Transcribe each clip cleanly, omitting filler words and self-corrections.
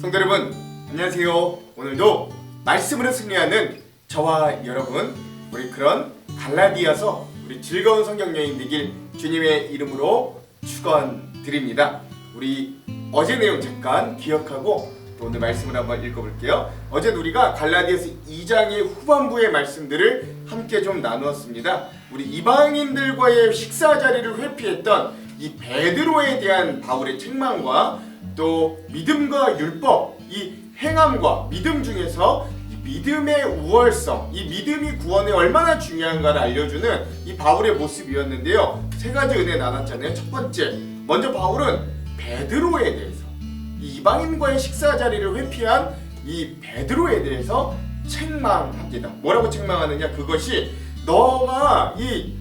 성도 여러분, 안녕하세요. 오늘도 말씀으로 승리하는 저와 여러분, 우리 그런 갈라디아서 우리 즐거운 성경 여행 되길 주님의 이름으로 축원드립니다. 우리 어제 내용 잠깐 기억하고 또 오늘 말씀을 한번 읽어볼게요. 어제 우리가 갈라디아서 2장의 후반부의 말씀들을 함께 좀 나누었습니다. 우리 이방인들과의 식사 자리를 회피했던 이 베드로에 대한 바울의 책망과 또 믿음과 율법, 이 행함과 믿음 중에서 이 믿음의 우월성, 이 믿음이 구원에 얼마나 중요한가를 알려주는 이 바울의 모습이었는데요. 세 가지 은혜 나눴잖아요. 첫 번째, 먼저 바울은 베드로에 대해서, 이 이방인과의 식사 자리를 회피한 이 베드로에 대해서 책망합니다. 뭐라고 책망하느냐? 그것이 너가 이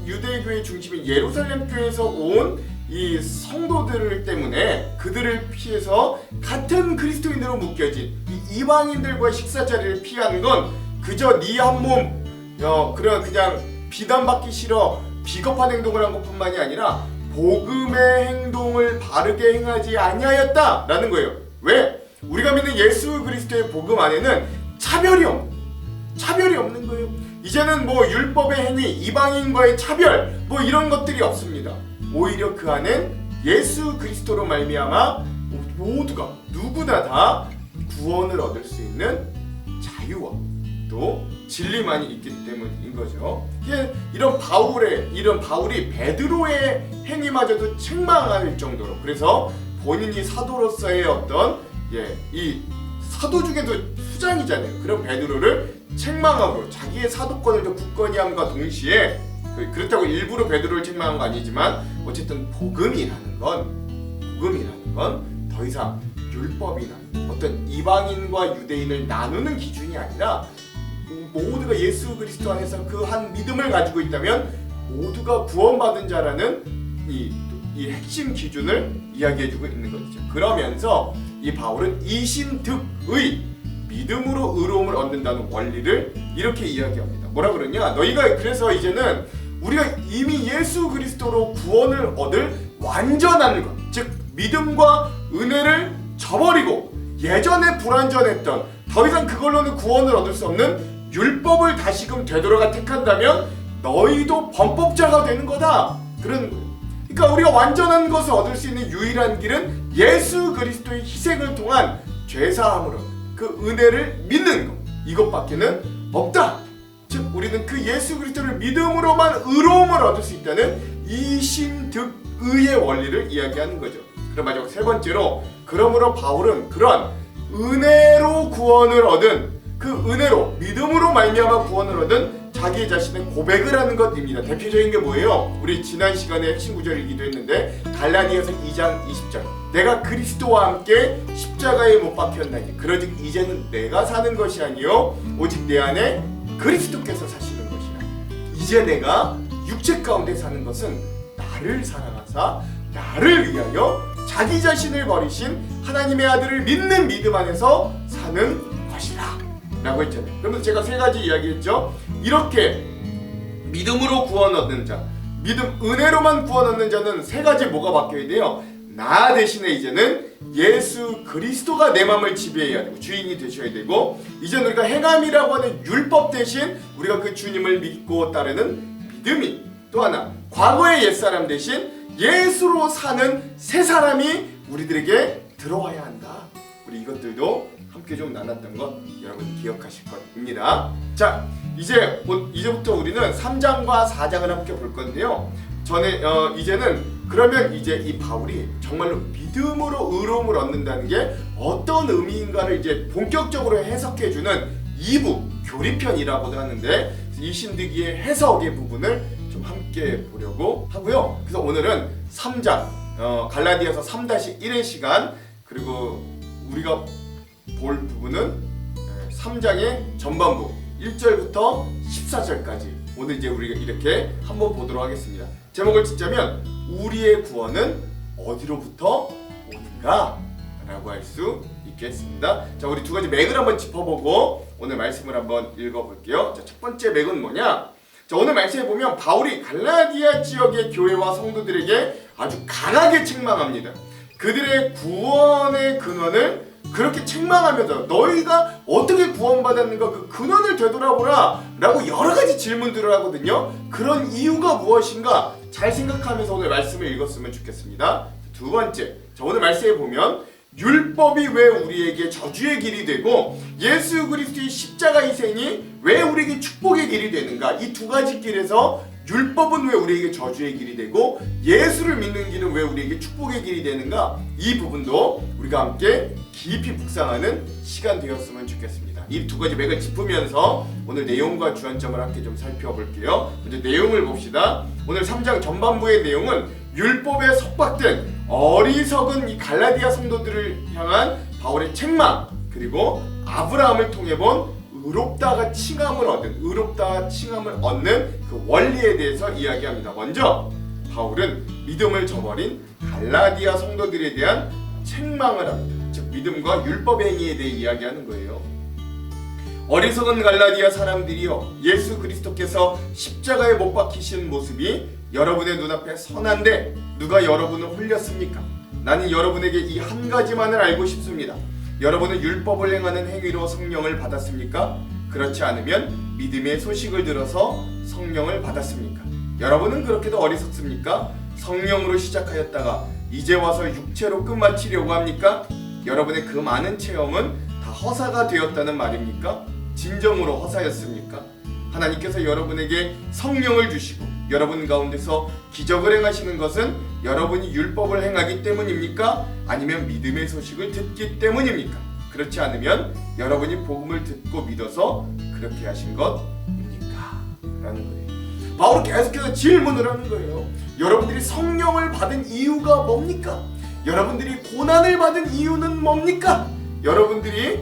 유대교의 중심인 예루살렘 교회에서 온 이 성도들 때문에 그들을 피해서 같은 그리스도인으로 묶여진 이 이방인들과의 식사 자리를 피하는 건 그저 네 한 몸 그냥 비난받기 싫어 비겁한 행동을 한 것뿐만이 아니라 복음의 행동을 바르게 행하지 아니하였다라는 거예요. 왜? 우리가 믿는 예수 그리스도의 복음 안에는 차별이 없는 거예요. 이제는 뭐 율법의 행위, 이방인과의 차별 뭐 이런 것들이 없습니다. 오히려 그 안엔 예수 그리스도로 말미암아 모두가 누구나 다 구원을 얻을 수 있는 자유와 또 진리만이 있기 때문인 거죠. 이런 바울이 베드로의 행위마저도 책망할 정도로, 그래서 본인이 사도로서의 어떤 이 사도 중에도 수장이잖아요. 그런 베드로를 책망함으로 자기의 사도권을 더 굳건히 함과 동시에, 그렇다고 일부러 베드로를 책망한 거 아니지만 어쨌든 복음이라는 건 더 이상 율법이나 어떤 이방인과 유대인을 나누는 기준이 아니라 모두가 예수 그리스도 안에서 그 한 믿음을 가지고 있다면 모두가 구원받은 자라는 이 핵심 기준을 이야기해주고 있는 것이죠. 그러면서 이 바울은 이신득의 믿음으로 의로움을 얻는다는 원리를 이렇게 이야기합니다. 뭐라 그러냐? 너희가 그래서 이제는 우리가 이미 예수 그리스도로 구원을 얻을 완전한 것, 즉 믿음과 은혜를 저버리고 예전에 불완전했던, 더 이상 그걸로는 구원을 얻을 수 없는 율법을 다시금 되돌아가 택한다면 너희도 범법자가 되는 거다, 그런 거예요. 그러니까 우리가 완전한 것을 얻을 수 있는 유일한 길은 예수 그리스도의 희생을 통한 죄사함으로 그 은혜를 믿는 것, 이것밖에는 없다. 즉 우리는 그 예수 그리스도를 믿음으로만 의로움을 얻을 수 있다는 이신득의의 원리를 이야기하는 거죠. 그럼 마지막 세 번째로, 그러므로 바울은 그런 은혜로 구원을 얻은, 그 은혜로 믿음으로 말미암아 구원을 얻은 자기 자신의 고백을 하는 것입니다. 대표적인 게 뭐예요? 우리 지난 시간에 핵심 구절이기도 했는데 갈라디아서 2장 20절, 내가 그리스도와 함께 십자가에 못 박혔나니 그러즉 이제는 내가 사는 것이 아니요 오직 내 안에 그리스도께서 사시는 것이라. 이제 내가 육체 가운데 사는 것은 나를 사랑하사 나를 위하여 자기 자신을 버리신 하나님의 아들을 믿는 믿음 안에서 사는 것이라 라고 했잖아요. 그러면 제가 세 가지 이야기했죠. 이렇게 믿음으로 구원 얻는 자, 은혜로만 구원 얻는 자는 세 가지 뭐가 바뀌어야 돼요? 나 대신에 이제는 예수 그리스도가 내 마음을 지배해야 되고 주인이 되셔야 되고, 이제는 우리가 행함이라고 하는 율법 대신 우리가 그 주님을 믿고 따르는 믿음이, 또 하나 과거의 옛사람 대신 예수로 사는 새 사람이 우리들에게 들어와야 한다. 우리 이것들도 함께 좀 나눴던 것 여러분 기억하실 겁니다. 자, 이제부터 우리는 3장과 4장을 함께 볼 건데요. 이제는 그러면 이제 이 바울이 정말로 믿음으로 의로움을 얻는다는 게 어떤 의미인가를 이제 본격적으로 해석해주는 2부 교리편이라고도 하는데, 이 신득이의 해석의 부분을 좀 함께 보려고 하고요. 그래서 오늘은 3장 갈라디아서 3-1의 시간, 그리고 우리가 볼 부분은 3장의 전반부 1절부터 14절까지 오늘 이제 우리가 이렇게 한번 보도록 하겠습니다. 제목을 짓자면 우리의 구원은 어디로부터 오는가? 라고 할 수 있겠습니다. 자, 우리 두 가지 맥을 한번 짚어보고 오늘 말씀을 한번 읽어볼게요. 자, 첫 번째 맥은 뭐냐? 자, 오늘 말씀에 보면 바울이 갈라디아 지역의 교회와 성도들에게 아주 강하게 책망합니다. 그들의 구원의 근원을 그렇게 책망하면서 너희가 어떻게 구원받았는가 그 근원을 되돌아보라 라고 여러 가지 질문들을 하거든요. 그런 이유가 무엇인가 잘 생각하면서 오늘 말씀을 읽었으면 좋겠습니다. 두 번째, 자, 오늘 말씀에 보면 율법이 왜 우리에게 저주의 길이 되고 예수 그리스도의 십자가 희생이 왜 우리에게 축복의 길이 되는가, 이 두 가지 길에서 율법은 왜 우리에게 저주의 길이 되고 예수를 믿는 길은 왜 우리에게 축복의 길이 되는가, 이 부분도 우리가 함께 깊이 묵상하는 시간 되었으면 좋겠습니다. 이 두 가지 맥을 짚으면서 오늘 내용과 주안점을 함께 좀 살펴볼게요. 먼저 내용을 봅시다. 오늘 3장 전반부의 내용은 율법에 속박된 어리석은 이 갈라디아 성도들을 향한 바울의 책망, 그리고 아브라함을 통해 본 의롭다가 칭함을 얻는 그 원리에 대해서 이야기합니다. 먼저 바울은 믿음을 저버린 갈라디아 성도들에 대한 책망을 합니다. 즉 믿음과 율법 행위에 대해 이야기하는 거예요. 어리석은 갈라디아 사람들이여, 예수 그리스도께서 십자가에 못 박히신 모습이 여러분의 눈앞에 선한데 누가 여러분을 홀렸습니까? 나는 여러분에게 이 한 가지만을 알고 싶습니다. 여러분은 율법을 행하는 행위로 성령을 받았습니까? 그렇지 않으면 믿음의 소식을 들어서 성령을 받았습니까? 여러분은 그렇게도 어리석습니까? 성령으로 시작하였다가 이제 와서 육체로 끝마치려고 합니까? 여러분의 그 많은 체험은 다 허사가 되었다는 말입니까? 진정으로 허사였습니까? 하나님께서 여러분에게 성령을 주시고 여러분 가운데서 기적을 행하시는 것은 여러분이 율법을 행하기 때문입니까? 아니면 믿음의 소식을 듣기 때문입니까? 그렇지 않으면 여러분이 복음을 듣고 믿어서 그렇게 하신 것입니까? 라는 거예요. 바울은 계속해서 질문을 하는 거예요. 여러분들이 성령을 받은 이유가 뭡니까? 여러분들이 고난을 받은 이유는 뭡니까? 여러분들이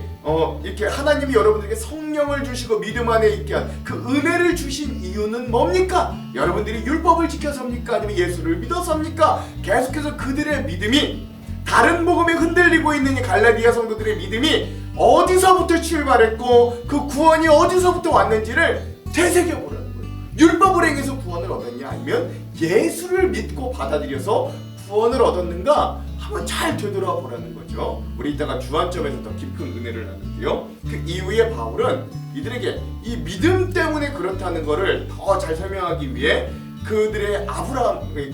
이렇게 하나님이 여러분들에게 성령을 주시고 믿음 안에 있게 한 그 은혜를 주신 이유는 뭡니까? 여러분들이 율법을 지켜서입니까? 아니면 예수를 믿어서입니까? 계속해서 그들의 믿음이 다른 복음에 흔들리고 있는 이 갈라디아 성도들의 믿음이 어디서부터 출발했고 그 구원이 어디서부터 왔는지를 되새겨보라는 거예요. 율법을 행해서 구원을 얻었냐, 아니면 예수를 믿고 받아들여서 구원을 얻었는가 한번 잘 되돌아보라는 거죠. 우리 이따가 주안점에서 더 깊은 은혜를 나눌게요. 그 이후에 바울은 이들에게 이 믿음 때문에 그렇다는 것을 더 잘 설명하기 위해 그들의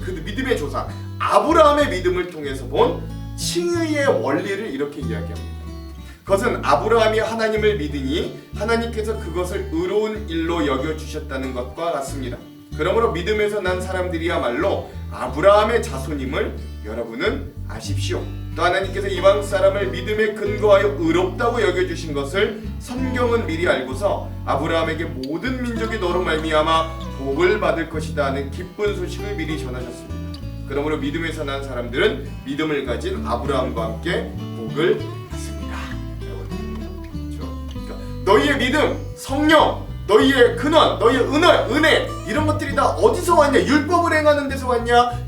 그들 믿음의 조상 아브라함의 믿음을 통해서 본 칭의의 원리를 이렇게 이야기합니다. 그것은 아브라함이 하나님을 믿으니 하나님께서 그것을 의로운 일로 여겨주셨다는 것과 같습니다. 그러므로 믿음에서 난 사람들이야말로 아브라함의 자손임을 여러분은 아십시오. 또 하나님께서 이방 사람을 믿음에 근거하여 의롭다고 여겨주신 것을 성경은 미리 알고서 아브라함에게 모든 민족이 너로 말미암아 복을 받을 것이다 하는 기쁜 소식을 미리 전하셨습니다. 그러므로 믿음에서 난 사람들은 믿음을 가진 아브라함과 함께 복을 받습니다. 그러니까 너희의 믿음, 성령, 너희의 근원, 너희의 은혜 이런 것들이 다 어디서 왔냐? 율법을 행하는 데서 왔냐?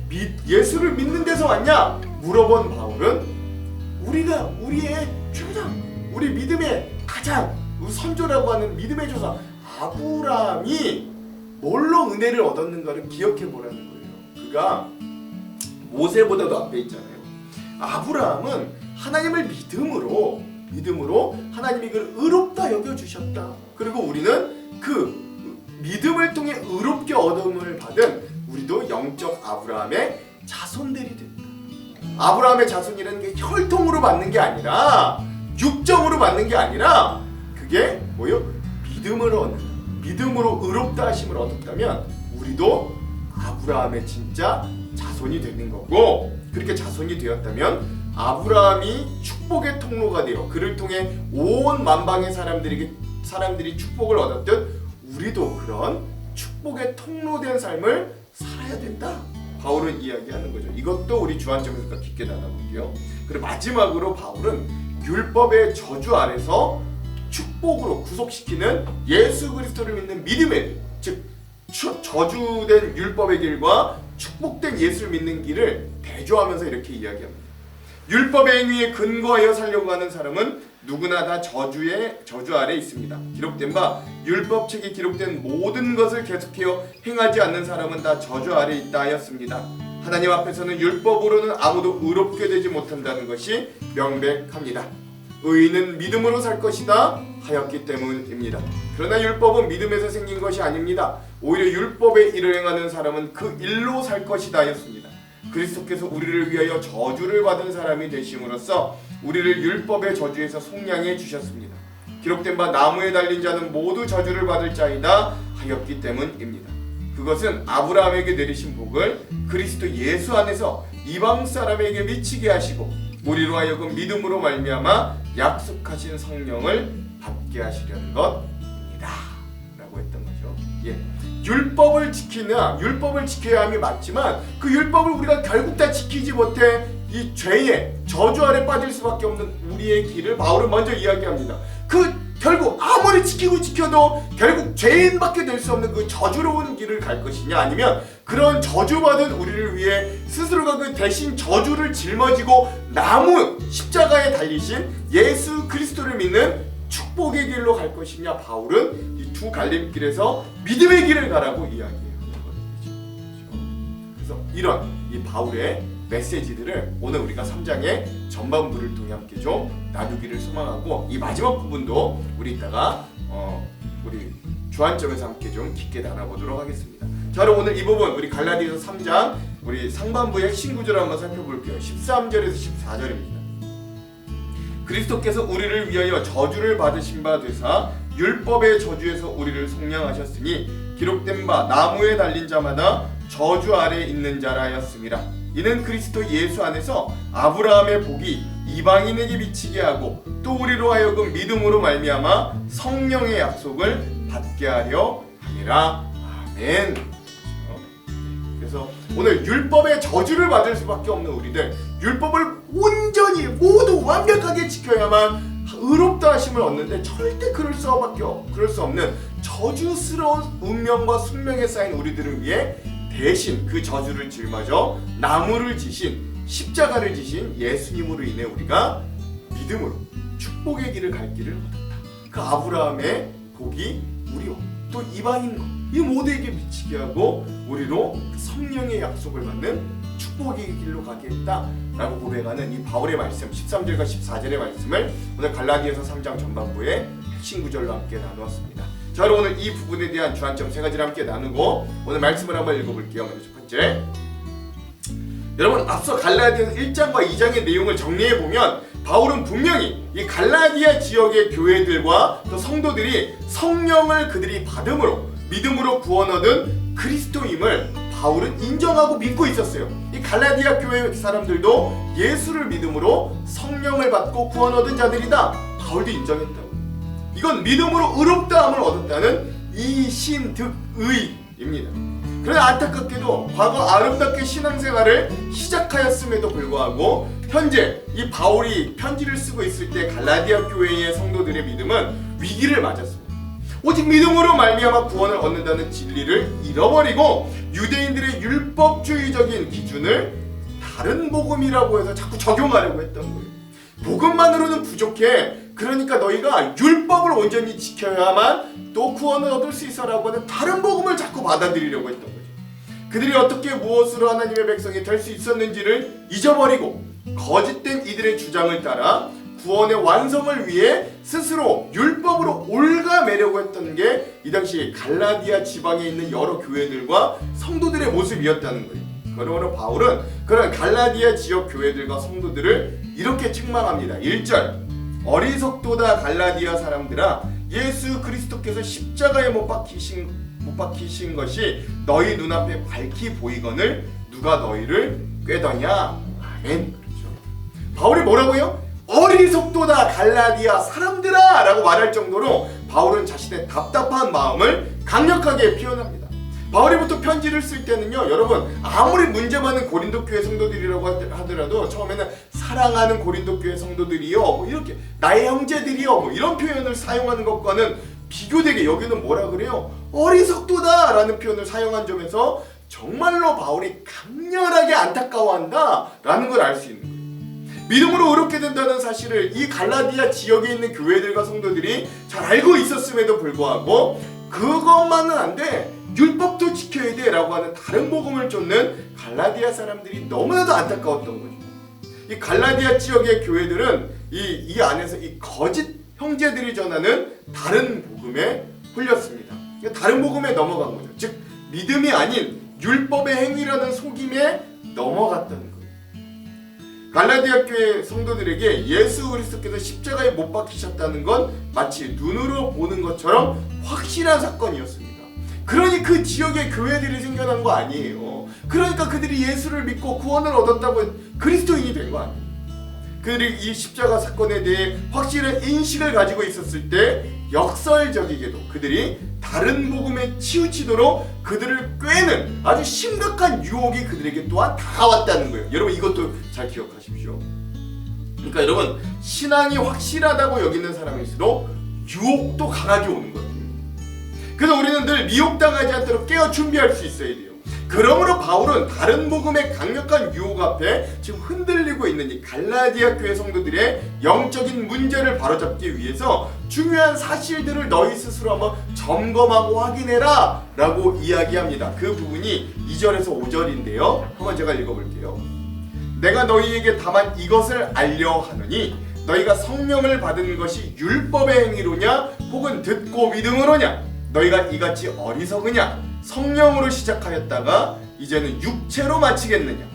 예수를 믿는 데서 왔냐? 물어본 바울은 우리가 우리의 조상, 우리 믿음의 가장 선조라고 하는 믿음의 조상 아브라함이 뭘로 은혜를 얻었는가를 기억해 보라는 거예요. 그가 모세보다도 앞에 있잖아요. 아브라함은 하나님을 믿음으로 하나님이 그를 의롭다 여겨주셨다. 그리고 우리는 그 믿음을 통해 의롭게 얻음을 받은 우리도 영적 아브라함의 자손들이 된다. 아브라함의 자손이라는 게 혈통으로 받는 게 아니라 육정으로 받는 게 아니라 그게 뭐요? 믿음으로 얻는다. 믿음으로 의롭다 하심을 얻었다면 우리도 아브라함의 진짜 자손이 되는 거고, 그렇게 자손이 되었다면 아브라함이 축복의 통로가 되어 그를 통해 온 만방의 사람들이 축복을 얻었듯 우리도 그런 축복의 통로된 삶을 살아야 된다. 바울은 이야기하는 거죠. 이것도 우리 주안점에서 깊게 나눠볼게요. 그리고 마지막으로 바울은 율법의 저주 아래서 축복으로 구속시키는 예수 그리스도를 믿는 믿음의 길, 즉 저주된 율법의 길과 축복된 예수를 믿는 길을 대조하면서 이렇게 이야기합니다. 율법의 행위에 근거하여 살려고 하는 사람은 누구나 다 저주 아래 있습니다. 기록된 바 율법책에 기록된 모든 것을 계속하여 행하지 않는 사람은 다 저주 아래 있다 하였습니다. 하나님 앞에서는 율법으로는 아무도 의롭게 되지 못한다는 것이 명백합니다. 의인은 믿음으로 살 것이다 하였기 때문입니다. 그러나 율법은 믿음에서 생긴 것이 아닙니다. 오히려 율법의 일을 행하는 사람은 그 일로 살 것이다 였습니다. 그리스도께서 우리를 위하여 저주를 받은 사람이 되심으로써 우리를 율법의 저주에서 속량해 주셨습니다. 기록된 바 나무에 달린 자는 모두 저주를 받을 자이다 하였기 때문입니다. 그것은 아브라함에게 내리신 복을 그리스도 예수 안에서 이방 사람에게 미치게 하시고 우리로 하여금 믿음으로 말미암아 약속하신 성령을 받게 하시려는 것입니다 라고 했던 거죠. 율법을 지켜야 함이 맞지만 그 율법을 우리가 결국 다 지키지 못해 이 죄의 저주 아래 빠질 수밖에 없는 우리의 길을 바울은 먼저 이야기합니다. 결국 아무리 지켜도 결국 죄인밖에 될 수 없는 그 저주로운 길을 갈 것이냐, 아니면 그런 저주받은 우리를 위해 스스로가 그 대신 저주를 짊어지고 나무 십자가에 달리신 예수 그리스도를 믿는 축복의 길로 갈 것이냐. 바울은 이 두 갈림길에서 믿음의 길을 가라고 이야기하는 거죠. 그래서 이런 이 바울의 메시지들을 오늘 우리가 3장의 전반부를 통해 함께 좀 나누기를 소망하고, 이 마지막 부분도 우리 이따가 우리 주안점에서 함께 좀 깊게 나눠보도록 하겠습니다. 자, 그럼 오늘 이 부분 우리 갈라디아서 3장 우리 상반부의 핵심 구절을 한번 살펴볼게요. 13절에서 14절입니다. 그리스도께서 우리를 위하여 저주를 받으신 바 되사 율법의 저주에서 우리를 속량하셨으니 기록된 바 나무에 달린 자마다 저주 아래 있는 자라였습니다. 이는 그리스도 예수 안에서 아브라함의 복이 이방인에게 미치게 하고 또 우리로 하여금 믿음으로 말미암아 성령의 약속을 받게 하려 함이라. 아멘. 그래서 오늘 율법의 저주를 받을 수밖에 없는 우리들, 율법을 온전히 모두 완벽하게 지켜야만 의롭다 하심을 얻는데 절대 그럴 수 없는 저주스러운 운명과 숙명에 쌓인 우리들을 위해 대신 그 저주를 짊어져 나무를 지신, 십자가를 지신 예수님으로 인해 우리가 믿음으로 축복의 길을 갈 길을 얻었다. 그 아브라함의 복이 우리와 또 이방인과 이 모두에게 미치게 하고 우리로 성령의 약속을 받는 축복의 길로 가게 했다라고 고백하는 이 바울의 말씀 13절과 14절의 말씀을 오늘 갈라디아서 3장 전반부의 핵심 구절로 함께 나누었습니다. 자, 그럼 오늘 이 부분에 대한 주안점 세 가지를 함께 나누고 오늘 말씀을 한번 읽어볼게요. 먼저 첫 번째, 여러분 앞서 갈라디아서 1장과 2장의 내용을 정리해보면 바울은 분명히 이 갈라디아 지역의 교회들과 또 성도들이 성령을 그들이 받음으로 믿음으로 구원 얻은 그리스도임을 바울은 인정하고 믿고 있었어요. 이 갈라디아 교회 사람들도 예수를 믿음으로 성령을 받고 구원 얻은 자들이다. 바울도 인정했다고. 이건 믿음으로 의롭다함을 얻었다는 이신득의입니다. 그러나 안타깝게도 과거 아름답게 신앙생활을 시작하였음에도 불구하고 현재 이 바울이 편지를 쓰고 있을 때 갈라디아 교회의 성도들의 믿음은 위기를 맞았습니다. 오직 믿음으로 말미암아 구원을 얻는다는 진리를 잃어버리고 유대인들의 율법주의적인 기준을 다른 복음이라고 해서 자꾸 적용하려고 했던 거예요. 복음만으로는 부족해. 그러니까 너희가 율법을 온전히 지켜야만 또 구원을 얻을 수 있어라고 하는 다른 복음을 자꾸 받아들이려고 했던 거죠. 그들이 어떻게 무엇으로 하나님의 백성이 될 수 있었는지를 잊어버리고 거짓된 이들의 주장을 따라 구원의 완성을 위해 스스로 율법으로 올가매려고 했던 게 이 당시 갈라디아 지방에 있는 여러 교회들과 성도들의 모습이었다는 거예요. 그러므로 바울은 그런 갈라디아 지역 교회들과 성도들을 이렇게 책망합니다. 1절, 어리석도다 갈라디아 사람들아, 예수 그리스도께서 십자가에 못 박히신 것이 너희 눈앞에 밝히 보이거늘 누가 너희를 꾀더냐. 아멘. 그렇죠. 바울이 뭐라고요? 어리석도다 갈라디아 사람들아 라고 말할 정도로 바울은 자신의 답답한 마음을 강력하게 표현합니다. 바울이 보통 편지를 쓸 때는요, 여러분 아무리 문제 많은 고린도 교회 성도들이라고 하더라도 처음에는 사랑하는 고린도 교회 성도들이요, 뭐 이렇게 나의 형제들이요, 뭐 이런 표현을 사용하는 것과는 비교되게 여기는 뭐라 그래요? 어리석도다 라는 표현을 사용한 점에서 정말로 바울이 강렬하게 안타까워한다 라는 걸 알 수 있는 거예요. 믿음으로 의롭게 된다는 사실을 이 갈라디아 지역에 있는 교회들과 성도들이 잘 알고 있었음에도 불구하고 그것만은 안 돼. 율법도 지켜야 돼 라고 하는 다른 복음을 쫓는 갈라디아 사람들이 너무나도 안타까웠던 거죠. 이 갈라디아 지역의 교회들은 이 안에서 이 거짓 형제들이 전하는 다른 복음에 홀렸습니다. 다른 복음에 넘어간 거죠. 즉 믿음이 아닌 율법의 행위라는 속임에 넘어갔다는 거예요. 갈라디아 교회 성도들에게 예수 그리스도께서 십자가에 못 박히셨다는 건 마치 눈으로 보는 것처럼 확실한 사건이었습니다. 그러니 그 지역에 교회들이 생겨난 거 아니에요. 그러니까 그들이 예수를 믿고 구원을 얻었다고 그리스도인이 된 거 아니에요. 그들이 이 십자가 사건에 대해 확실한 인식을 가지고 있었을 때 역설적이게도 그들이 다른 복음에 치우치도록 그들을 꿰는 아주 심각한 유혹이 그들에게 또한 다가왔다는 거예요. 여러분 이것도 잘 기억하십시오. 그러니까 여러분 신앙이 확실하다고 여기는 사람일수록 유혹도 강하게 오는 거예요. 그래서 우리는 늘 미혹당하지 않도록 깨어 준비할 수 있어야 돼요. 그러므로 바울은 다른 복음의 강력한 유혹 앞에 지금 흔들리고 있는 이 갈라디아 교회 성도들의 영적인 문제를 바로잡기 위해서 중요한 사실들을 너희 스스로 한번 점검하고 확인해라 라고 이야기합니다. 그 부분이 2절에서 5절인데요. 한번 제가 읽어볼게요. 내가 너희에게 다만 이것을 알려 하노니 너희가 성령을 받은 것이 율법의 행위로냐 혹은 듣고 믿음으로냐 너희가 이같이 어리석으냐 성령으로 시작하였다가 이제는 육체로 마치겠느냐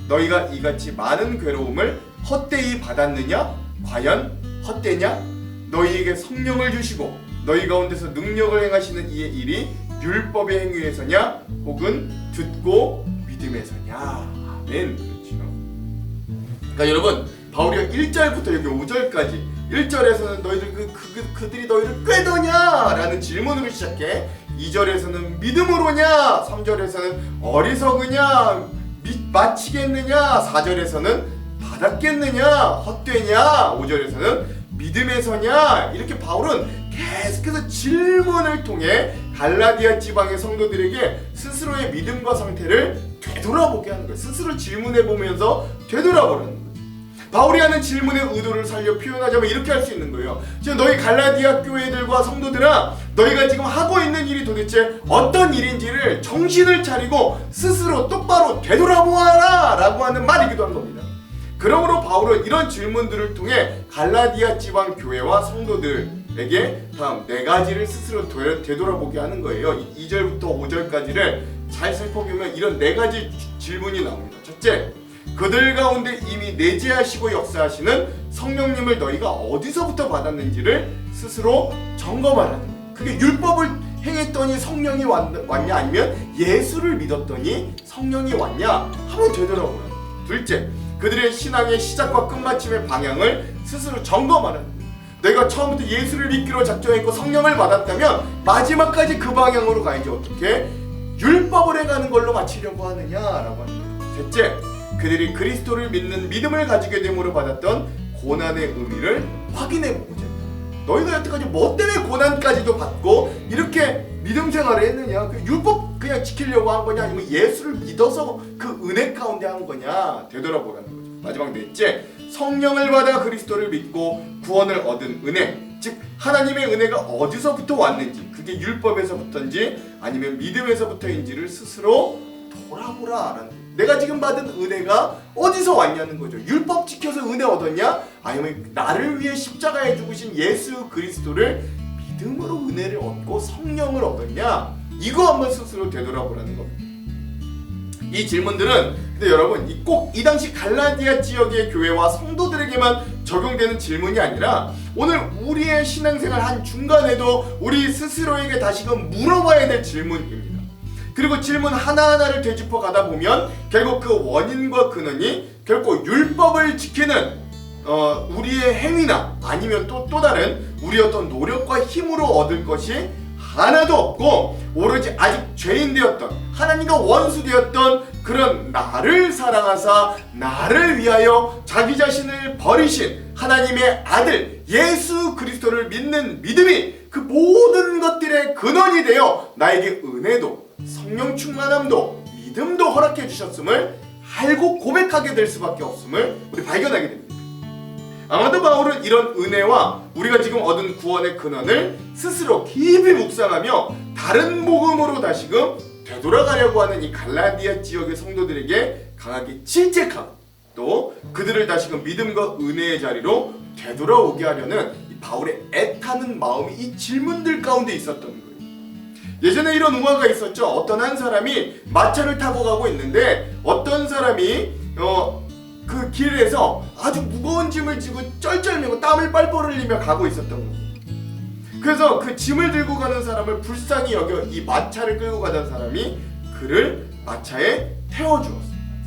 너희가 이같이 많은 괴로움을 헛되이 받았느냐 과연 헛되냐 너희에게 성령을 주시고 너희 가운데서 능력을 행하시는 이의 일이 율법의 행위에서냐 혹은 듣고 믿음에서냐 아멘. 그렇죠. 그러니까 여러분 바울이 1절부터 여기 5절까지 1절에서는 너희들 그들이 너희를 꾀더냐 라는 질문으로 시작해 2절에서는 믿음으로냐 3절에서는 어리석으냐 마치겠느냐 4절에서는 받았겠느냐 헛되냐 5절에서는 믿음에서냐 이렇게 바울은 계속해서 질문을 통해 갈라디아 지방의 성도들에게 스스로의 믿음과 상태를 되돌아보게 하는 거예요. 스스로 질문해보면서 되돌아보라는 거예요. 바울이 하는 질문의 의도를 살려 표현하자면 이렇게 할 수 있는 거예요. 지금 너희 갈라디아 교회들과 성도들아 너희가 지금 하고 있는 일이 도대체 어떤 일인지를 정신을 차리고 스스로 똑바로 되돌아보아라 라고 하는 말이기도 한 겁니다. 그러므로 바울은 이런 질문들을 통해 갈라디아 지방 교회와 성도들에게 다음 4가지를 스스로 되돌아보게 하는 거예요. 2절부터 5절까지를 잘 살펴보면 이런 4가지 질문이 나옵니다. 첫째, 그들 가운데 이미 내재하시고 역사하시는 성령님을 너희가 어디서부터 받았는지를 스스로 점검하라는 거예요. 그게 율법을 행했더니 성령이 왔냐 아니면 예수를 믿었더니 성령이 왔냐 한번 되돌아보라는 거예요. 둘째, 그들의 신앙의 시작과 끝마침의 방향을 스스로 점검하라는 거예요. 내가 처음부터 예수를 믿기로 작정했고 성령을 받았다면 마지막까지 그 방향으로 가야지 어떻게 율법을 해가는 걸로 마치려고 하느냐라고 하는 거예요. 셋째, 그들이 그리스도를 믿는 믿음을 가지게 됨으로 받았던 고난의 의미를 확인해보고자 합니다. 너희가 여태까지 뭐 때문에 고난까지도 받고 이렇게 믿음 생활을 했느냐? 그 율법 그냥 지키려고 한 거냐? 아니면 예수를 믿어서 그 은혜 가운데 한 거냐? 되돌아보라는 거죠. 마지막 넷째, 성령을 받아 그리스도를 믿고 구원을 얻은 은혜, 즉 하나님의 은혜가 어디서부터 왔는지, 그게 율법에서부터인지 아니면 믿음에서부터인지를 스스로 돌아보라라는 거예요. 내가 지금 받은 은혜가 어디서 왔냐는 거죠. 율법 지켜서 은혜 얻었냐? 아니면 나를 위해 십자가에 죽으신 예수 그리스도를 믿음으로 은혜를 얻고 성령을 얻었냐? 이거 한번 스스로 되돌아보라는 겁니다. 이 질문들은 근데 여러분 꼭 이 당시 갈라디아 지역의 교회와 성도들에게만 적용되는 질문이 아니라 오늘 우리의 신앙생활 한 중간에도 우리 스스로에게 다시금 물어봐야 될 질문입니다. 그리고 질문 하나하나를 되짚어 가다 보면 결국 그 원인과 근원이 결코 율법을 지키는 우리의 행위나 아니면 또 다른 우리의 어떤 노력과 힘으로 얻을 것이 하나도 없고 오로지 아직 죄인 되었던 하나님과 원수 되었던 그런 나를 사랑하사 나를 위하여 자기 자신을 버리신 하나님의 아들 예수 그리스도를 믿는 믿음이 그 모든 것들의 근원이 되어 나에게 은혜도 성령 충만함도 믿음도 허락해 주셨음을 알고 고백하게 될 수밖에 없음을 우리 발견하게 됩니다. 아마도 바울은 이런 은혜와 우리가 지금 얻은 구원의 근원을 스스로 깊이 묵상하며 다른 복음으로 다시금 되돌아가려고 하는 이 갈라디아 지역의 성도들에게 강하게 질책하고 또 그들을 다시금 믿음과 은혜의 자리로 되돌아오게 하려는 이 바울의 애타는 마음이 이 질문들 가운데 있었던 거예요. 예전에 이런 우화가 있었죠. 어떤 한 사람이 마차를 타고 가고 있는데 어떤 사람이 그 길에서 아주 무거운 짐을 지고 쩔쩔매고 땀을 뻘뻘 흘리며 가고 있었던 거예요. 그래서 그 짐을 들고 가는 사람을 불쌍히 여겨 이 마차를 끌고 가던 사람이 그를 마차에 태워주었어요.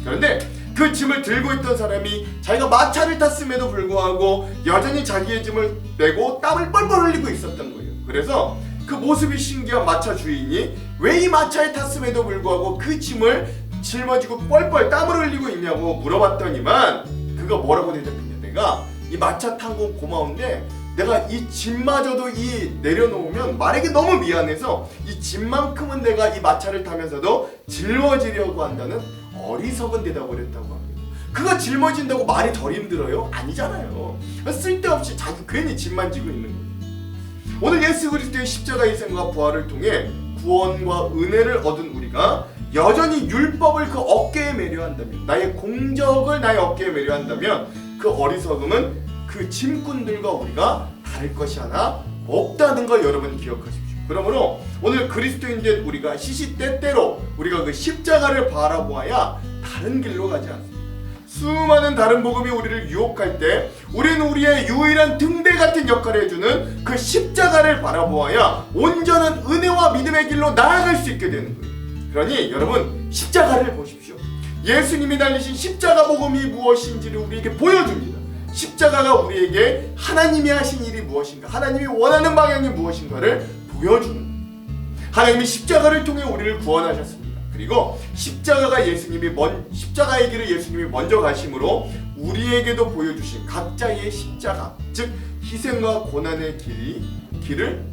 그런데 그 짐을 들고 있던 사람이 자기가 마차를 탔음에도 불구하고 여전히 자기의 짐을 메고 땀을 뻘뻘 흘리고 있었던 거예요. 그래서 그 모습이 신기한 마차 주인이 왜 이 마차에 탔음에도 불구하고 그 짐을 짊어지고 뻘뻘 땀을 흘리고 있냐고 물어봤더니만 그가 뭐라고 대답했냐. 내가 이 마차 탄 건 고마운데 내가 이 짐마저도 내려놓으면 말에게 너무 미안해서 이 짐만큼은 내가 이 마차를 타면서도 짊어지려고 한다는 어리석은 대답을 했다고 합니다. 그가 짊어진다고 말이 덜 힘들어요? 아니잖아요. 쓸데없이 자기 괜히 짐만 지고 있는 거예요. 오늘 예수 그리스도의 십자가의 희생과 부활을 통해 구원과 은혜를 얻은 우리가 여전히 율법을 그 어깨에 매려 한다면, 나의 공적을 나의 어깨에 매려 한다면 그 어리석음은 그 짐꾼들과 우리가 다를 것이 하나 없다는 걸 여러분 기억하십시오. 그러므로 오늘 그리스도인된 우리가 시시때때로 우리가 그 십자가를 바라보아야 다른 길로 가지 않습니다. 수많은 다른 복음이 우리를 유혹할 때 우리는 우리의 유일한 등대 같은 역할을 해주는 그 십자가를 바라보아야 온전한 은혜와 믿음의 길로 나아갈 수 있게 되는 거예요. 그러니 여러분 십자가를 보십시오. 예수님이 달리신 십자가 복음이 무엇인지를 우리에게 보여줍니다. 십자가가 우리에게 하나님이 하신 일이 무엇인가, 하나님이 원하는 방향이 무엇인가를 보여주는, 하나님이 십자가를 통해 우리를 구원하셨습니다. 그리고 십자가의 길을 예수님이 먼저 가심으로 우리에게도 보여주신 각자의 십자가, 즉 희생과 고난의 길을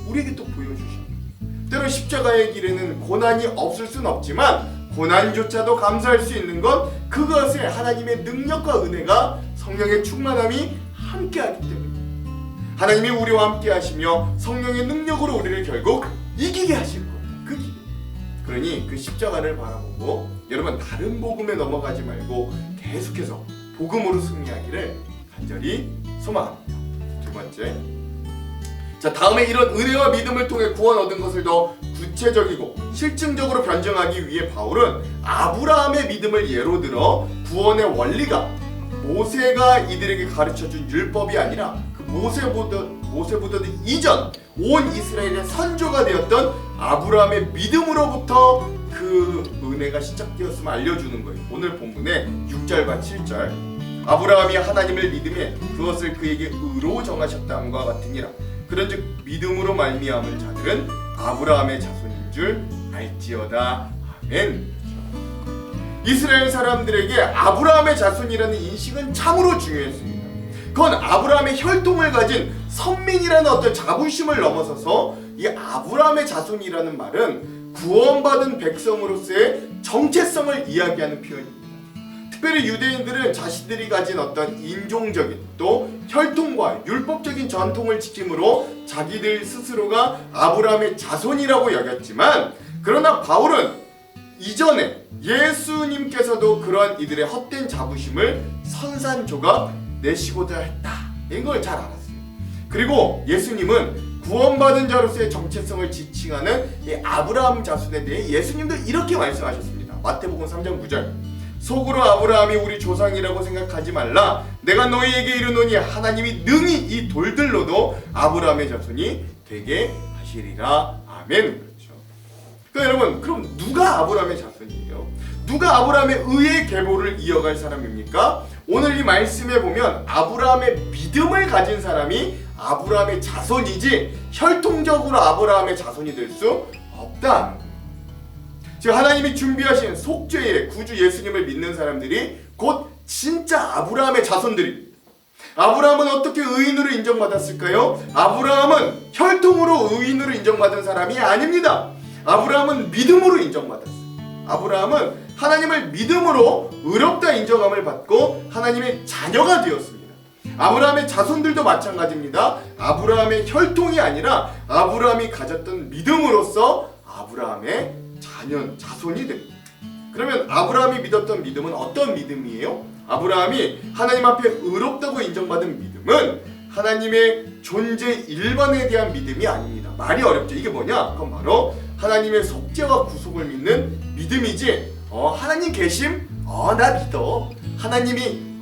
우리에게 또 보여주십니다. 때로 십자가의 길에는 고난이 없을 수는 없지만 고난조차도 감사할 수 있는 건 그것에 하나님의 능력과 은혜가, 성령의 충만함이 함께하기 때문입니다. 하나님이 우리와 함께 하시며 성령의 능력으로 우리를 결국 이기게 하실 겁니다. 그 길. 그러니 그 십자가를 바라보고 여러분 다른 복음에 넘어가지 말고 계속해서 복음으로 승리하기를 간절히 소망합니다. 두 번째, 자, 다음에 이런 은혜와 믿음을 통해 구원 얻은 것을 더 구체적이고 실증적으로 변증하기 위해 바울은 아브라함의 믿음을 예로 들어 구원의 원리가 모세가 이들에게 가르쳐준 율법이 아니라 그 모세보다 이전 온 이스라엘의 선조가 되었던 아브라함의 믿음으로부터 그 은혜가 시작되었음을 알려주는 거예요. 오늘 본문의 6절과 7절, 아브라함이 하나님을 믿음에 그것을 그에게 의로 정하셨다함과 같으니라. 그런즉 믿음으로 말미암은 자들은 아브라함의 자손인 줄 알지어다. 아멘. 이스라엘 사람들에게 아브라함의 자손이라는 인식은 참으로 중요했습니다. 그건 아브라함의 혈통을 가진 선민이라는 어떤 자부심을 넘어서서 이 아브라함의 자손이라는 말은 구원받은 백성으로서의 정체성을 이야기하는 표현입니다. 특별히 유대인들은 자신들이 가진 어떤 인종적인 또 혈통과 율법적인 전통을 지킴으로 자기들 스스로가 아브라함의 자손이라고 여겼지만, 그러나 바울은 이전에 예수님께서도 그러한 이들의 헛된 자부심을 선산조각 내시고자 했다, 이걸 잘 알았어요. 그리고 예수님은 구원받은 자로서의 정체성을 지칭하는 이 아브라함 자손에 대해 예수님도 이렇게 말씀하셨습니다. 마태복음 3장 9절, 속으로 아브라함이 우리 조상이라고 생각하지 말라. 내가 너희에게 이르노니 하나님이 능히 이 돌들로도 아브라함의 자손이 되게 하시리라. 아멘. 그렇죠. 그러니까 여러분, 그럼 누가 아브라함의 자손이에요? 누가 아브라함의 의의 계보를 이어갈 사람입니까? 오늘 이 말씀에 보면 아브라함의 믿음을 가진 사람이 아브라함의 자손이지 혈통적으로 아브라함의 자손이 될 수 없다. 즉 하나님이 준비하신 속죄의 구주 예수님을 믿는 사람들이 곧 진짜 아브라함의 자손들입니다. 아브라함은 어떻게 의인으로 인정받았을까요? 아브라함은 혈통으로 의인으로 인정받은 사람이 아닙니다. 아브라함은 믿음으로 인정받았어요. 아브라함은 하나님을 믿음으로 의롭다 인정함을 받고 하나님의 자녀가 되었습니다. 아브라함의 자손들도 마찬가지입니다. 아브라함의 혈통이 아니라 아브라함이 가졌던 믿음으로써 아브라함의 자손이 됩니다. 그러면 아브라함이 믿었던 믿음은 어떤 믿음이에요? 아브라함이 하나님 앞에 의롭다고 인정받은 믿음은 하나님의 존재 일반에 대한 믿음이 아닙니다. 말이 어렵죠. 이게 뭐냐? 그건 바로 하나님의 속죄와 구속을 믿는 믿음이지, 하나님 계심? 나 믿어. 하나님이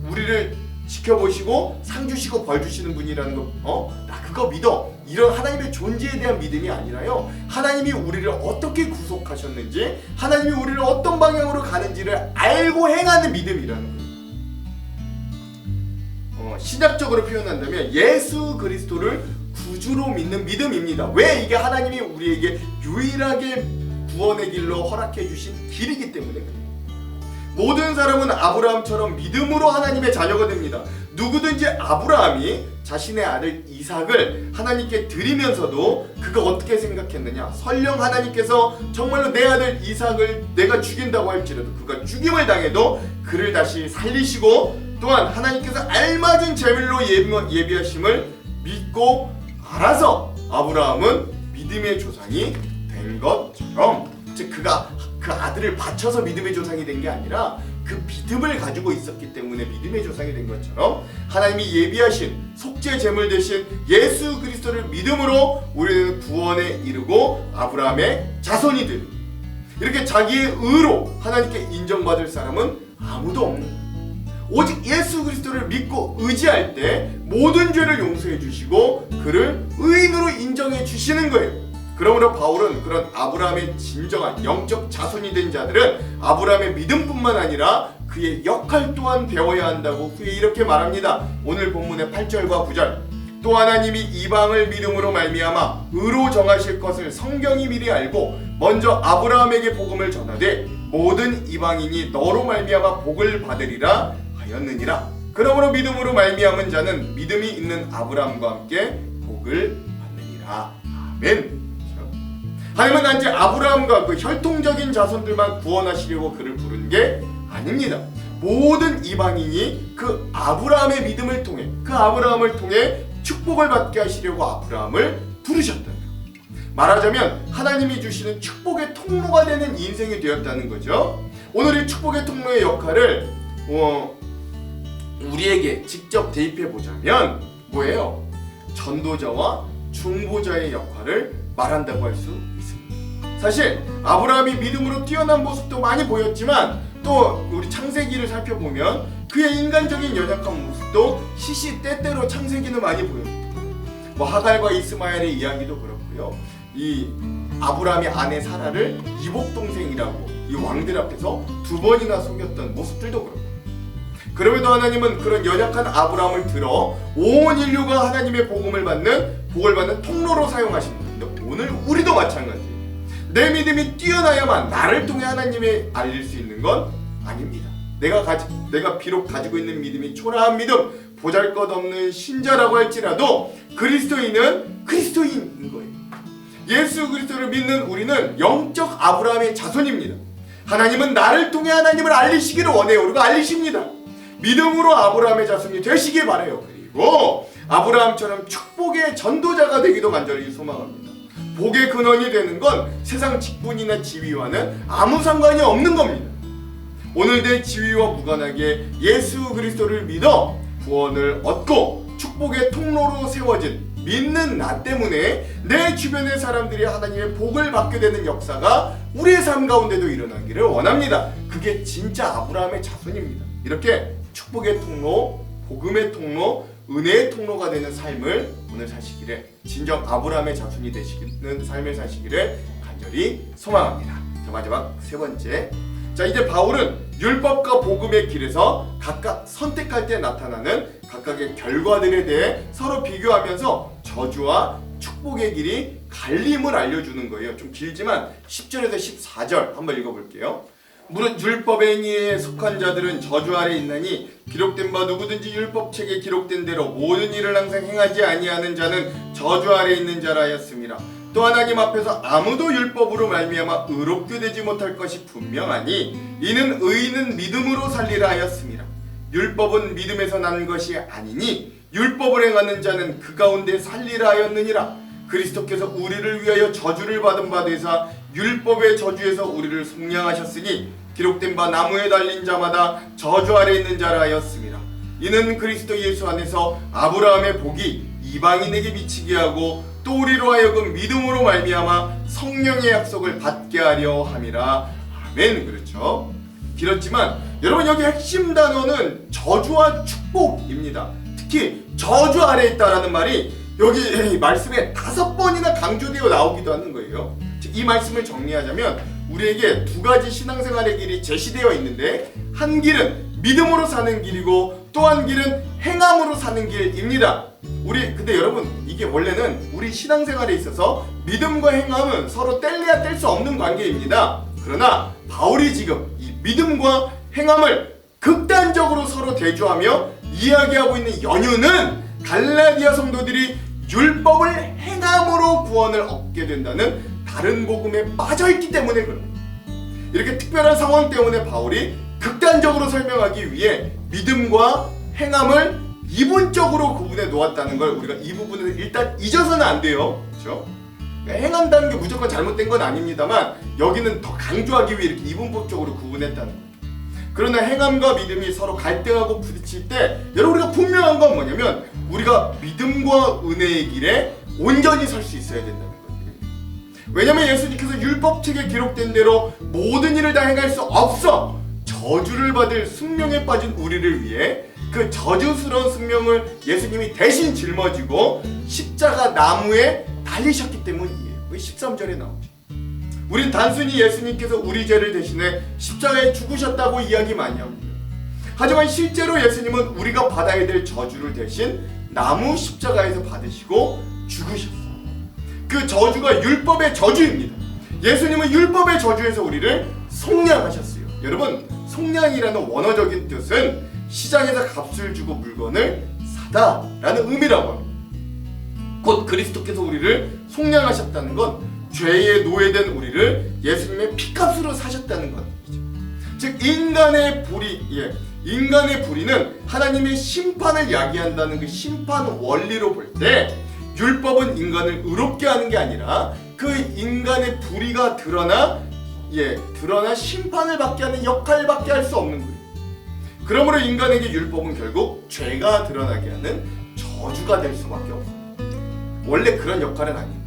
우리를 지켜보시고 상 주시고 벌 주시는 분이라는 거, 나 그거 믿어. 이런 하나님의 존재에 대한 믿음이 아니라요, 하나님이 우리를 어떻게 구속하셨는지, 하나님이 우리를 어떤 방향으로 가는지를 알고 행하는 믿음이라는 거예요. 신학적으로 표현한다면 예수 그리스도를 구주로 믿는 믿음입니다. 왜? 이게 하나님이 우리에게 유일하게 구원의 길로 허락해 주신 길이기 때문에 그래요. 모든 사람은 아브라함처럼 믿음으로 하나님의 자녀가 됩니다. 누구든지 아브라함이 자신의 아들 이삭을 하나님께 드리면서도 그가 어떻게 생각했느냐? 설령 하나님께서 정말로 내 아들 이삭을 내가 죽인다고 할지라도, 그가 죽임을 당해도 그를 다시 살리시고, 또한 하나님께서 알맞은 제물로 예비하심을 믿고 알아서 아브라함은 믿음의 조상이 된 것처럼, 즉 그가 그 아들을 바쳐서 믿음의 조상이 된 게 아니라 그 믿음을 가지고 있었기 때문에 믿음의 조상이 된 것처럼, 하나님이 예비하신 속죄 제물 대신 예수 그리스도를 믿음으로 우리는 구원에 이르고 아브라함의 자손이 됩니다. 이렇게 자기의 의로 하나님께 인정받을 사람은 아무도 없는 거예요. 오직 예수 그리스도를 믿고 의지할 때 모든 죄를 용서해 주시고 그를 의인으로 인정해 주시는 거예요. 그러므로 바울은 그런 아브라함의 진정한 영적 자손이 된 자들은 아브라함의 믿음뿐만 아니라 그의 역할 또한 배워야 한다고 후에 이렇게 말합니다. 오늘 본문의 8절과 9절. 또 하나님이 이방을 믿음으로 말미암아 의로 정하실 것을 성경이 미리 알고 먼저 아브라함에게 복음을 전하되 모든 이방인이 너로 말미암아 복을 받으리라 하였느니라. 그러므로 믿음으로 말미암은 자는 믿음이 있는 아브라함과 함께 복을 받느니라. 아멘. 하나님은 단지 아브라함과 그 혈통적인 자손들만 구원하시려고 그를 부른 게 아닙니다. 모든 이방인이 그 아브라함의 믿음을 통해, 그 아브라함을 통해 축복을 받게 하시려고 아브라함을 부르셨다는 거예요. 말하자면 하나님이 주시는 축복의 통로가 되는 인생이 되었다는 거죠. 오늘 이 축복의 통로의 역할을 우리에게 직접 대입해 보자면 뭐예요? 전도자와 중보자의 역할을 말한다고 할 수 있습니다. 사실 아브라함이 믿음으로 뛰어난 모습도 많이 보였지만, 또 우리 창세기를 살펴보면 그의 인간적인 연약한 모습도 시시때때로 창세기는 많이 보여줍니다. 하갈과 이스마엘의 이야기도 그렇고요, 이 아브라함이 아내 사라를 이복 동생이라고 이 왕들 앞에서 2번이나 속였던 모습들도 그렇고, 그럼에도 하나님은 그런 연약한 아브라함을 들어 온 인류가 하나님의 복을 받는 통로로 사용하십니다. 근데 오늘 우리도 마찬가지예요. 내 믿음이 뛰어나야만 나를 통해 하나님에 알릴 수 있는 건 아닙니다. 내가 비록 가지고 있는 믿음이 초라한 믿음, 보잘것없는 신자라고 할지라도 그리스도인은 그리스도인인 거예요. 예수 그리스도를 믿는 우리는 영적 아브라함의 자손입니다. 하나님은 나를 통해 하나님을 알리시기를 원해요. 그리고 알리십니다. 믿음으로 아브라함의 자손이 되시길 바라요. 그리고 아브라함처럼 축복의 전도자가 되기도 간절히 소망합니다. 복의 근원이 되는 건 세상 직분이나 지위와는 아무 상관이 없는 겁니다. 오늘 내 지위와 무관하게 예수 그리스도를 믿어 구원을 얻고 축복의 통로로 세워진 믿는 나 때문에 내 주변의 사람들이 하나님의 복을 받게 되는 역사가 우리의 삶 가운데도 일어나기를 원합니다. 그게 진짜 아브라함의 자손입니다. 이렇게 축복의 통로, 복음의 통로, 은혜의 통로가 되는 삶을 오늘 사시기를, 진정 아브라함의 자손이 되시는 삶을 사시기를 간절히 소망합니다. 자, 마지막 세 번째. 자, 이제 바울은 율법과 복음의 길에서 각각 선택할 때 나타나는 각각의 결과들에 대해 서로 비교하면서 저주와 축복의 길이 갈림을 알려주는 거예요. 좀 길지만 10절에서 14절 한번 읽어볼게요. 무릇 율법 행위에 속한 자들은 저주 아래 있나니 기록된 바 누구든지 율법책에 기록된 대로 모든 일을 항상 행하지 아니하는 자는 저주 아래 있는 자라 하였습니다. 또 하나님 앞에서 아무도 율법으로 말미암아 의롭게 되지 못할 것이 분명하니 이는 의인은 믿음으로 살리라 하였습니다. 율법은 믿음에서 난 것이 아니니 율법을 행하는 자는 그 가운데 살리라 하였느니라. 그리스도께서 우리를 위하여 저주를 받은 바 되사 율법의 저주에서 우리를 속량하셨으니 기록된 바 나무에 달린 자마다 저주 아래 있는 자라 하였습니다. 이는 그리스도 예수 안에서 아브라함의 복이 이방인에게 미치게 하고 또 우리로 하여금 믿음으로 말미암아 성령의 약속을 받게 하려 함이라. 아멘. 그렇죠. 길었지만 여러분, 여기 핵심 단어는 저주와 축복입니다. 특히 저주 아래 있다라는 말이 여기 말씀에 5번이나 강조되어 나오기도 하는 거예요. 이 말씀을 정리하자면 우리에게 두 가지 신앙생활의 길이 제시되어 있는데, 한 길은 믿음으로 사는 길이고 또 한 길은 행함으로 사는 길입니다. 근데 여러분, 이게 원래는 우리 신앙생활에 있어서 믿음과 행함은 서로 뗄래야 뗄 수 없는 관계입니다. 그러나 바울이 지금 이 믿음과 행함을 극단적으로 서로 대조하며 이야기하고 있는 연유는 갈라디아 성도들이 율법을 행함으로 구원을 얻게 된다는 다른 복음에 빠져있기 때문에 그럽니다. 이렇게 특별한 상황 때문에 바울이 극단적으로 설명하기 위해 믿음과 행함을 이분적으로 구분해 놓았다는 걸 우리가 이 부분을 일단 잊어서는 안 돼요. 그렇죠? 그러니까 행한다는 게 무조건 잘못된 건 아닙니다만 여기는 더 강조하기 위해 이렇게 이분법적으로 구분했다는 거예요. 그러나 행함과 믿음이 서로 갈등하고 부딪힐 때 여러분, 우리가 분명한 건 뭐냐면 우리가 믿음과 은혜의 길에 온전히 설 수 있어야 된다는 거예요. 왜냐면 예수님께서 율법책에 기록된 대로 모든 일을 다 행할 수 없어 저주를 받을 숙명에 빠진 우리를 위해 그 저주스러운 숙명을 예수님이 대신 짊어지고 십자가 나무에 달리셨기 때문이에요. 13절에 나오죠. 우린 단순히 예수님께서 우리 죄를 대신해 십자가에 죽으셨다고 이야기 많이 합니다. 하지만 실제로 예수님은 우리가 받아야 될 저주를 대신 나무 십자가에서 받으시고 죽으셨어요. 그 저주가 율법의 저주입니다. 예수님은 율법의 저주에서 우리를 속량하셨어요. 여러분, 속량이라는 원어적인 뜻은 시장에서 값을 주고 물건을 사다 라는 의미라고 합니다. 곧 그리스도께서 우리를 속량하셨다는 건 죄에 노예된 우리를 예수님의 피값으로 사셨다는 것이죠. 즉 인간의 불의는 하나님의 심판을 야기한다는 그 심판 원리로 볼 때 율법은 인간을 의롭게 하는 게 아니라 그 인간의 불의가 드러나 심판을 받게 하는 역할밖에 할 수 없는 거예요. 그러므로 인간에게 율법은 결국 죄가 드러나게 하는 저주가 될 수밖에 없어요. 원래 그런 역할은 아닙니다.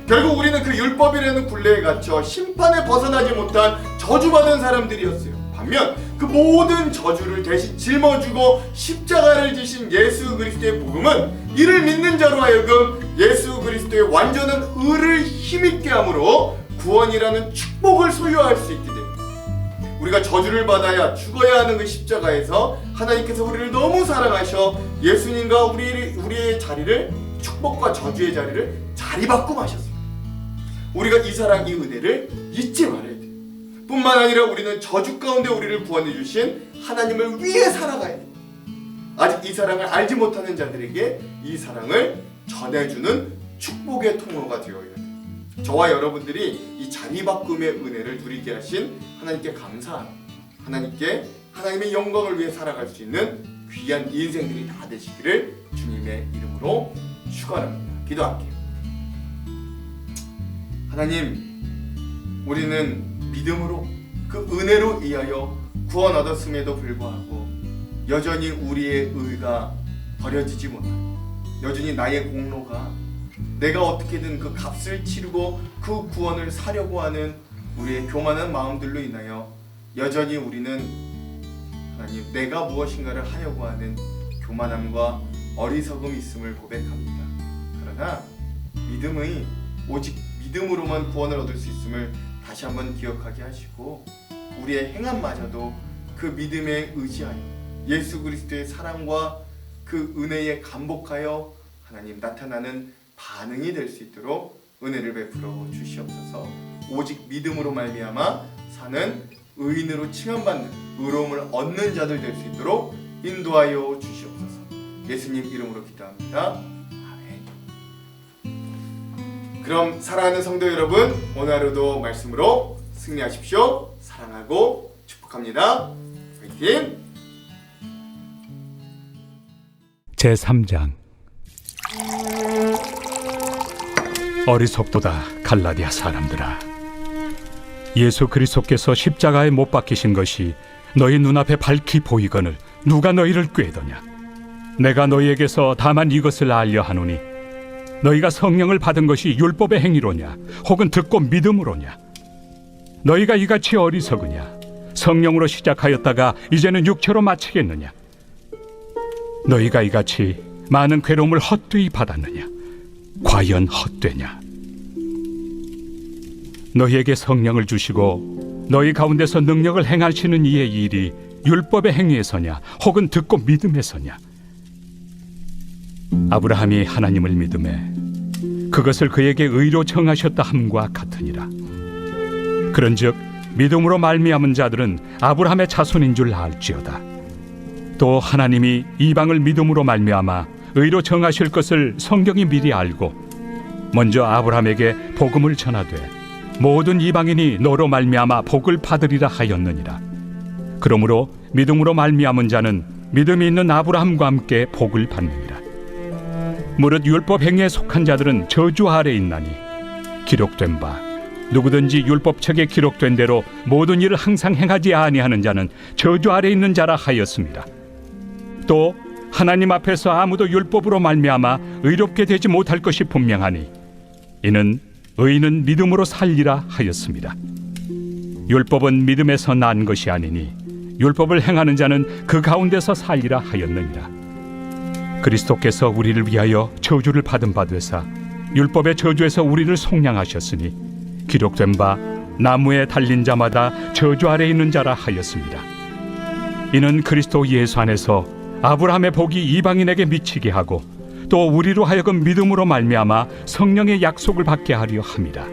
결국 우리는 그 율법이라는 굴레에 갇혀 심판에 벗어나지 못한 저주받은 사람들이었어요. 반면 그 모든 저주를 대신 짊어지고 십자가를 지신 예수 그리스도의 복음은 이를 믿는 자로 하여금 예수 그리스도의 완전한 의를 힘있게 함으로 구원이라는 축복을 소유할 수 있게 됩니다. 우리가 저주를 받아야 죽어야 하는 그 십자가에서 하나님께서 우리를 너무 사랑하셔 예수님과 우리의 자리를, 축복과 저주의 자리를 자리바꿈하셨습니다. 우리가 이 사랑, 이 은혜를 잊지 말아야 돼요. 뿐만 아니라 우리는 저주 가운데 우리를 구원해 주신 하나님을 위해 살아가야 돼요. 아직 이 사랑을 알지 못하는 자들에게 이 사랑을 전해주는 축복의 통로가 되어야 돼요. 저와 여러분들이 이 자리바꿈의 은혜를 누리게 하신 하나님께 감사합니다. 하나님의 영광을 위해 살아갈 수 있는 귀한 인생들이 다 되시기를 주님의 이름으로 축원합니다. 기도할게요. 하나님, 우리는 믿음으로 그 은혜로 인하여 구원 얻었음에도 불구하고 여전히 우리의 의가 버려지지 못하고 여전히 나의 공로가 내가 어떻게든 그 값을 치르고 그 구원을 사려고 하는 우리의 교만한 마음들로 인하여 여전히 우리는 하나님, 내가 무엇인가를 하려고 하는 교만함과 어리석음이 있음을 고백합니다. 그러나 믿음의 오직 믿음으로만 구원을 얻을 수 있음을 다시 한번 기억하게 하시고 우리의 행함마저도 그 믿음에 의지하여 예수 그리스도의 사랑과 그 은혜에 감복하여 하나님 나타나는 반응이 될 수 있도록 은혜를 베풀어 주시옵소서. 오직 믿음으로 말미암아 사는 의인으로 칭함받는 의로움을 얻는 자들 될 수 있도록 인도하여 주시옵소서. 예수님 이름으로 기도합니다. 아멘. 그럼 사랑하는 성도 여러분, 오늘 하루도 말씀으로 승리하십시오. 사랑하고 축복합니다. 화이팅! 제3장. 어리석도다 갈라디아 사람들아, 예수 그리스도께서 십자가에 못 박히신 것이 너희 눈앞에 밝히 보이거늘 누가 너희를 꾀더냐? 내가 너희에게서 다만 이것을 알려 하노니 너희가 성령을 받은 것이 율법의 행위로냐 혹은 듣고 믿음으로냐? 너희가 이같이 어리석으냐? 성령으로 시작하였다가 이제는 육체로 마치겠느냐? 너희가 이같이 많은 괴로움을 헛되이 받았느냐? 과연 헛되냐? 너희에게 성령을 주시고 너희 가운데서 능력을 행하시는 이의 일이 율법의 행위에서냐 혹은 듣고 믿음에서냐? 아브라함이 하나님을 믿음에 그것을 그에게 의로 정하셨다 함과 같으니라. 그런즉 믿음으로 말미암은 자들은 아브라함의 자손인 줄 알지어다. 또 하나님이 이방을 믿음으로 말미암아 의로 정하실 것을 성경이 미리 알고 먼저 아브라함에게 복음을 전하되 모든 이방인이 너로 말미암아 복을 받으리라 하였느니라. 그러므로 믿음으로 말미암은 자는 믿음이 있는 아브라함과 함께 복을 받느니라. 무릇 율법 행위에 속한 자들은 저주 아래 있나니 기록된 바 누구든지 율법책에 기록된 대로 모든 일을 항상 행하지 아니하는 자는 저주 아래 있는 자라 하였습니다. 또 하나님 앞에서 아무도 율법으로 말미암아 의롭게 되지 못할 것이 분명하니 이는 의인은 믿음으로 살리라 하였습니다. 율법은 믿음에서 난 것이 아니니 율법을 행하는 자는 그 가운데서 살리라 하였느니라. 그리스도께서 우리를 위하여 저주를 받은 바 되사 율법의 저주에서 우리를 속량하셨으니 기록된 바 나무에 달린 자마다 저주 아래 있는 자라 하였습니다. 이는 그리스도 예수 안에서 아브라함의 복이 이방인에게 미치게 하고 또 우리로 하여금 믿음으로 말미암아 성령의 약속을 받게 하려 함이라.